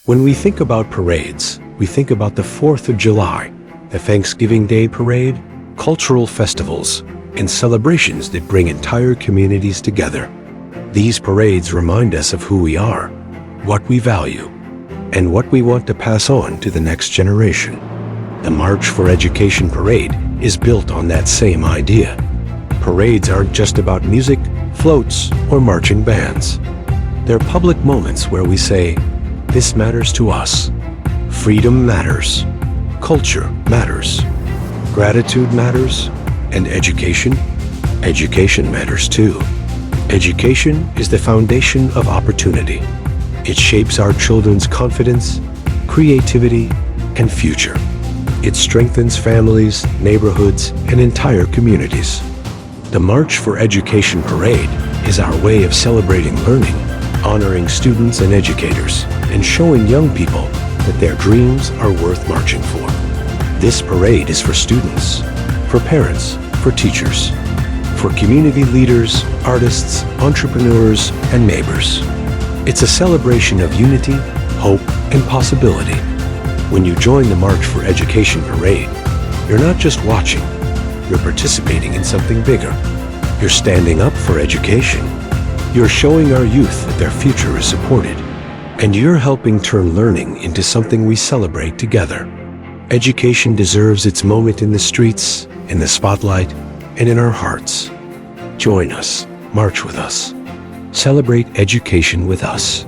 When we think about parades, we think about the 4th of July, the Thanksgiving Day Parade, cultural festivals, and celebrations that bring entire communities together. These parades remind us of who we are, what we value, and what we want to pass on to the next generation. The March for Education Parade is built on that same idea. Parades aren't just about music, floats, or marching bands. They're public moments where we say, "This matters to us." Freedom matters. Culture matters. Gratitude matters. And education matters too. Education is the foundation of opportunity. It shapes our children's confidence, creativity, and future. It strengthens families, neighborhoods, and entire communities. The March for Education Parade is our way of celebrating learning, honoring students and educators, and showing young people that their dreams are worth marching for. This parade is for students, for parents, for teachers, for community leaders, artists, entrepreneurs, and neighbors. It's a celebration of unity, hope, and possibility. When you join the March for Education Parade, you're not just watching, you're participating in something bigger. You're standing up for education. You're showing our youth that their future is supported. And you're helping turn learning into something we celebrate together. Education deserves its moment in the streets, in the spotlight, and in our hearts. Join us. March with us. Celebrate education with us.